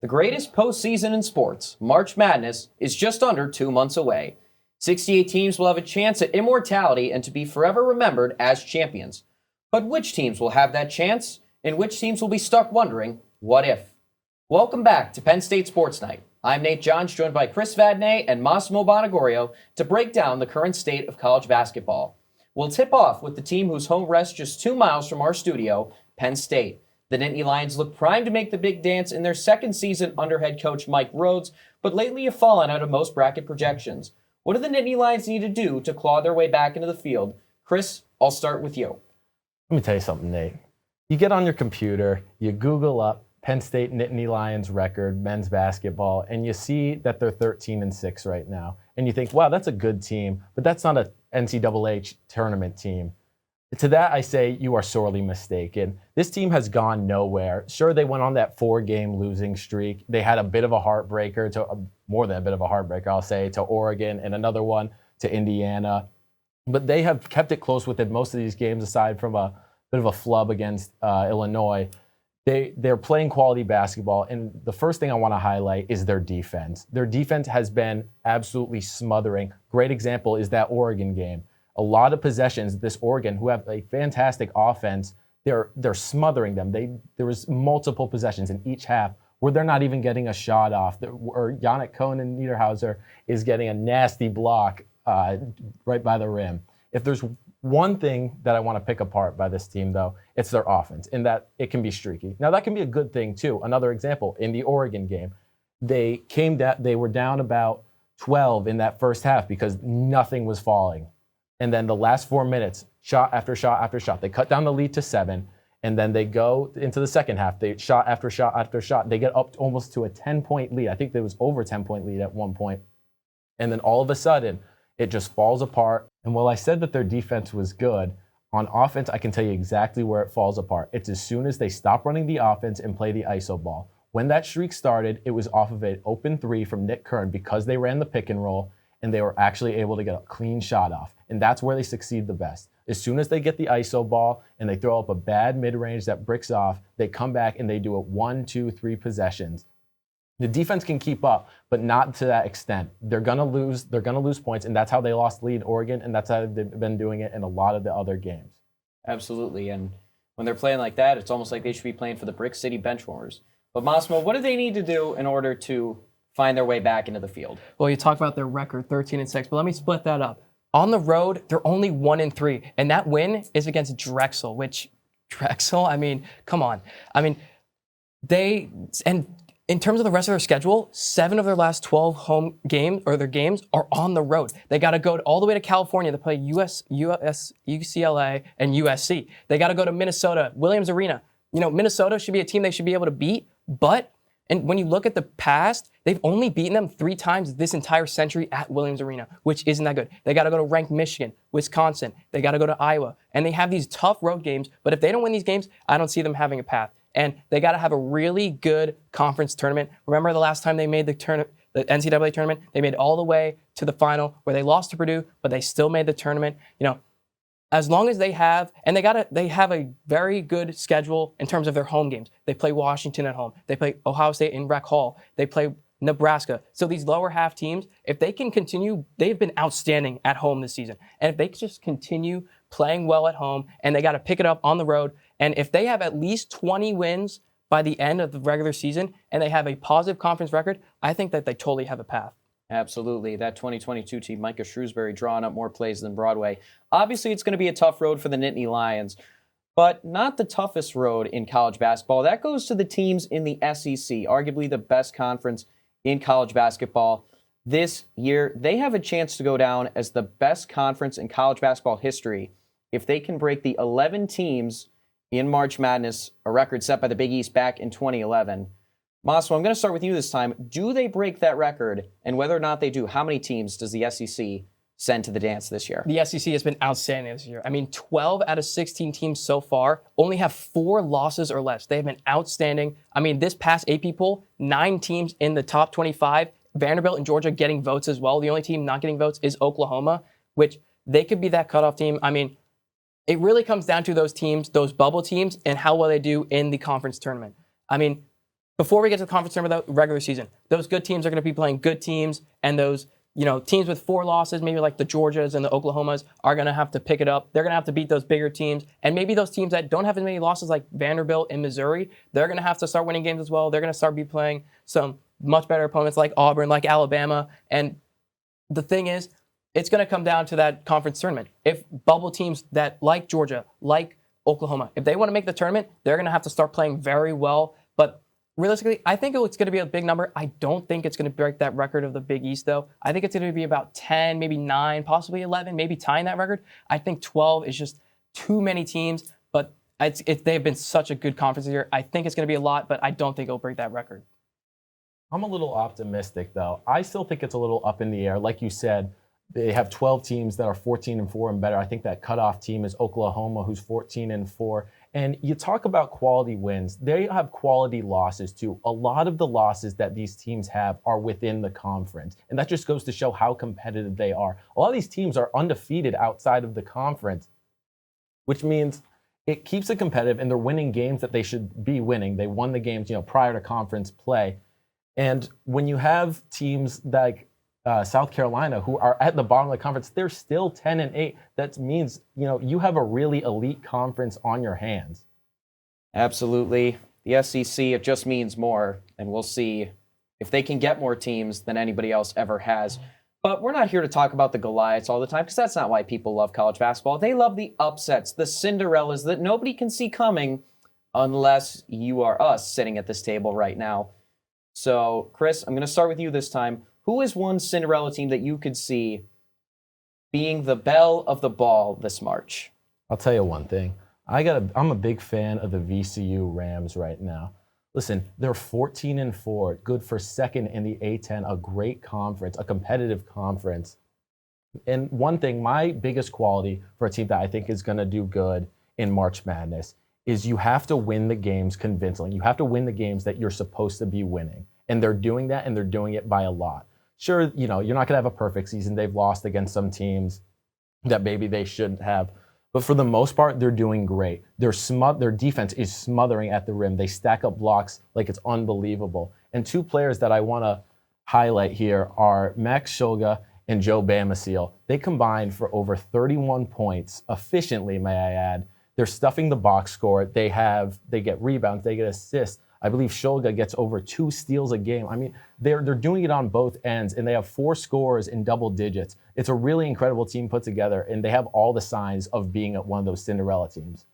The greatest postseason in sports, March Madness, is just under 2 months away. 68 teams will have a chance at immortality and to be forever remembered as champions. But which teams will have that chance, and which teams will be stuck wondering, what if? Welcome back to Penn State Sports Night. I'm Nate Johns, joined by Chris Vadnais and Massimo Buonagurio to break down the current state of college basketball. We'll tip off with the team whose home rests just 2 miles from our studio, Penn State. The Nittany Lions look primed to make the big dance in their second season under head coach Mike Rhoades, but lately have fallen out of most bracket projections. What do the Nittany Lions need to do to claw their way back into the field? Chris, I'll start with you. Let me tell you something, Nate. You get on your computer, you Google up Penn State Nittany Lions record, men's basketball, and you see that they're 13-6 right now. And you think, wow, that's a good team, but that's not an NCAA tournament team. To that, I say you are sorely mistaken. This team has gone nowhere. Sure, they went on that 4-game losing streak. They had a bit of a heartbreaker, more than a bit of a heartbreaker, I'll say, to Oregon, and another one to Indiana. But they have kept it close within most of these games, aside from a bit of a flub against Illinois. They're playing quality basketball, and the first thing I want to highlight is their defense. Their defense has been absolutely smothering. Great example is that Oregon game. A lot of possessions, this Oregon, who have a fantastic offense, they're smothering them. There was multiple possessions in each half where they're not even getting a shot off, or Yannick Cohen Niederhauser is getting a nasty block right by the rim. If there's one thing that I want to pick apart by this team, though, it's their offense, in that it can be streaky. Now, that can be a good thing, too. Another example, in the Oregon game, they were down about 12 in that first half because nothing was falling. And then the last 4 minutes, shot after shot after shot. They cut down the lead to 7, and then they go into the second half. They shot after shot after shot. They get up almost to a 10-point lead. I think there was over a 10-point lead at one point. And then all of a sudden, it just falls apart. And while I said that their defense was good, on offense, I can tell you exactly where it falls apart. It's as soon as they stop running the offense and play the ISO ball. When that streak started, it was off of an open 3 from Nick Kern because they ran the pick and roll, and they were actually able to get a clean shot off. And that's where they succeed the best. As soon as they get the ISO ball and they throw up a bad mid-range that bricks off, they come back and they do it 1, 2, 3 possessions. The defense can keep up, but not to that extent. They're gonna lose points, and that's how they lost lead Oregon, and that's how they've been doing it in a lot of the other games. Absolutely, and when they're playing like that, it's almost like they should be playing for the Brick City Benchwarmers. But Massimo, what do they need to do in order to find their way back into the field? Well, you talk about their record, 13-6, but let me split that up. On the road, they're only 1-3, and that win is against Drexel, which Drexel, I mean, come on. I mean, in terms of the rest of their schedule, 7 of their last 12 home games, or their games, are on the road. They got to go all the way to California to play UCLA, and USC. They got to go to Minnesota, Williams Arena. You know, Minnesota should be a team they should be able to beat, and when you look at the past, they've only beaten them 3 times this entire century at Williams Arena, which isn't that good. They got to go to ranked Michigan, Wisconsin. They got to go to Iowa. And they have these tough road games, but if they don't win these games, I don't see them having a path. And they got to have a really good conference tournament. Remember the last time they made the NCAA tournament? They made it all the way to the final where they lost to Purdue, but they still made the tournament. You know, as long as they have, and they have a very good schedule in terms of their home games. They play Washington at home. They play Ohio State in Rec Hall. They play Nebraska. So these lower half teams, if they can continue, they've been outstanding at home this season. And if they just continue playing well at home, and they got to pick it up on the road, and if they have at least 20 wins by the end of the regular season, and they have a positive conference record, I think that they totally have a path. Absolutely. That 2022 team, Micah Shrewsbury, drawing up more plays than Broadway. Obviously, it's going to be a tough road for the Nittany Lions, but not the toughest road in college basketball. That goes to the teams in the SEC, arguably the best conference in college basketball. This year, they have a chance to go down as the best conference in college basketball history if they can break the 11 teams in March Madness, a record set by the Big East back in 2011. Massimo, I'm going to start with you this time. Do they break that record? And whether or not they do, how many teams does the SEC send to the dance this year? The SEC has been outstanding this year. I mean, 12 out of 16 teams so far only have 4 losses or less. They have been outstanding. I mean, this past AP poll, 9 teams in the top 25. Vanderbilt and Georgia getting votes as well. The only team not getting votes is Oklahoma, which they could be that cutoff team. I mean, it really comes down to those teams, those bubble teams, and how well they do in the conference tournament. I mean, before we get to the conference tournament, the regular season, those good teams are going to be playing good teams, and those teams with 4 losses, maybe like the Georgias and the Oklahomas, are going to have to pick it up. They're going to have to beat those bigger teams, and maybe those teams that don't have as many losses like Vanderbilt and Missouri, they're going to have to start winning games as well. They're going to start be playing some much better opponents like Auburn, like Alabama, and the thing is, it's going to come down to that conference tournament. If bubble teams that like Georgia, like Oklahoma, if they want to make the tournament, they're going to have to start playing very well. But realistically, I think it's going to be a big number. I don't think it's going to break that record of the Big East, though. I think it's going to be about 10, maybe 9, possibly 11, maybe tying that record. I think 12 is just too many teams, but they've been such a good conference this year. I think it's going to be a lot, but I don't think it'll break that record. I'm a little optimistic, though. I still think it's a little up in the air. Like you said, they have 12 teams that are 14-4 and better. I think that cutoff team is Oklahoma, who's 14-4. And you talk about quality wins. They have quality losses, too. A lot of the losses that these teams have are within the conference. And that just goes to show how competitive they are. A lot of these teams are undefeated outside of the conference, which means it keeps it competitive, and they're winning games that they should be winning. They won the games, prior to conference play. And when you have teams like South Carolina, who are at the bottom of the conference, they're still 10-8. That means, you have a really elite conference on your hands. Absolutely. The SEC, it just means more, and we'll see if they can get more teams than anybody else ever has. But we're not here to talk about the Goliaths all the time, because that's not why people love college basketball. They love the upsets, the Cinderellas that nobody can see coming unless you are us sitting at this table right now. So, Chris, I'm going to start with you this time. Who is one Cinderella team that you could see being the belle of the ball this March? I'll tell you one thing. I'm a big fan of the VCU Rams right now. Listen, they're 14-4, good for second in the A10, a great conference, a competitive conference. And one thing, my biggest quality for a team that I think is going to do good in March Madness is you have to win the games convincingly. You have to win the games that you're supposed to be winning. And they're doing that, and they're doing it by a lot. Sure, you're not going to have a perfect season. They've lost against some teams that maybe they shouldn't have. But for the most part, they're doing great. Their defense is smothering at the rim. They stack up blocks like it's unbelievable. And 2 players that I want to highlight here are Max Shulga and Joe Bamasiel. They combined for over 31 points efficiently, may I add. They're stuffing the box score. They get rebounds. They get assists. I believe Shulga gets over 2 steals a game. I mean, they're doing it on both ends, and they have 4 scores in double digits. It's a really incredible team put together, and they have all the signs of being one of those Cinderella teams.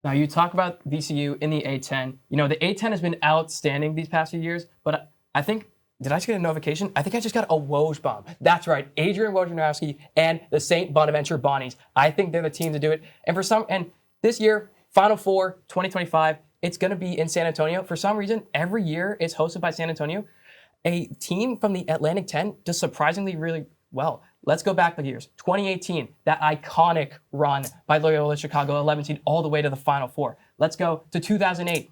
Now, you talk about VCU in the A10. The A10 has been outstanding these past few years, but I think, did I just get a notification? I think I just got a Woj bomb. That's right, Adrian Wojnarowski and the St. Bonaventure Bonnies. I think they're the team to do it. And this year, Final Four 2025, it's going to be in San Antonio. For some reason, every year it's hosted by San Antonio. A team from the Atlantic 10 does surprisingly really well. Let's go back the years. 2018, that iconic run by Loyola Chicago, 11 seed, all the way to the Final Four. Let's go to 2008.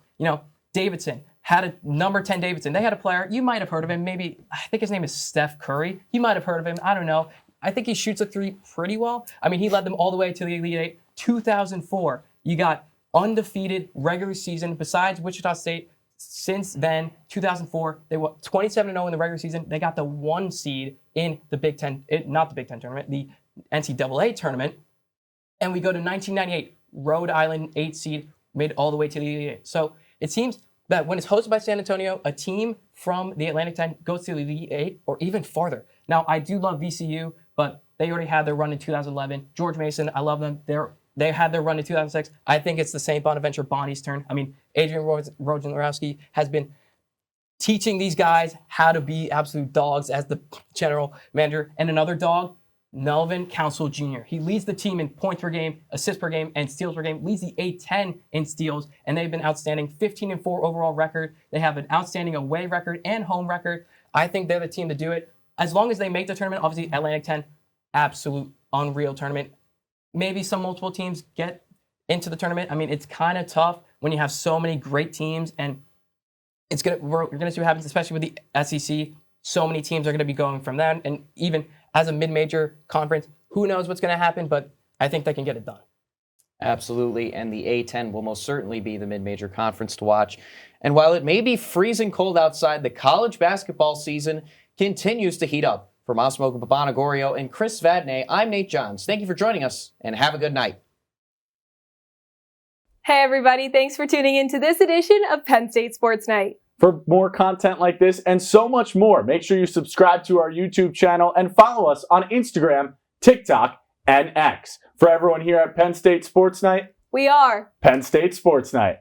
Davidson had a number 10 Davidson. They had a player, you might have heard of him. Maybe, I think his name is Steph Curry. You might have heard of him. I don't know. I think he shoots a 3 pretty well. I mean, he led them all the way to the Elite Eight. 2004, you got undefeated regular season besides Wichita State. Since then, 2004, they were 27-0 in the regular season. They got the 1 seed in the Big Ten, not the Big Ten tournament, the NCAA tournament. And we go to 1998, Rhode Island 8 seed, made it all the way to the Elite Eight. So it seems that when it's hosted by San Antonio, a team from the Atlantic 10 goes to the Elite Eight or even farther. Now, I do love VCU, but they already had their run in 2011. George Mason, I love them. They had their run in 2006. I think it's the St. Bonaventure Bonnies' turn. I mean, Adrian Wojnarowski has been teaching these guys how to be absolute dogs as the general manager. And another dog, Melvin Council Jr. He leads the team in points per game, assists per game, and steals per game. Leads the A10 in steals, and they've been outstanding. 15-4 overall record. They have an outstanding away record and home record. I think they're the team to do it. As long as they make the tournament, obviously Atlantic 10, absolute unreal tournament. Maybe some multiple teams get into the tournament. I mean, it's kind of tough when you have so many great teams, and we're going to see what happens, especially with the SEC. So many teams are going to be going from that, and even as a mid-major conference, who knows what's going to happen, but I think they can get it done. Absolutely, and the A10 will most certainly be the mid-major conference to watch. And while it may be freezing cold outside, the college basketball season continues to heat up. For Massimo Buonagurio and Chris Vadnais, I'm Nate Johns. Thank you for joining us, and have a good night. Hey everybody, thanks for tuning in to this edition of Penn State Sports Night. For more content like this and so much more, make sure you subscribe to our YouTube channel and follow us on Instagram, TikTok, and X. For everyone here at Penn State Sports Night, We are Penn State Sports Night.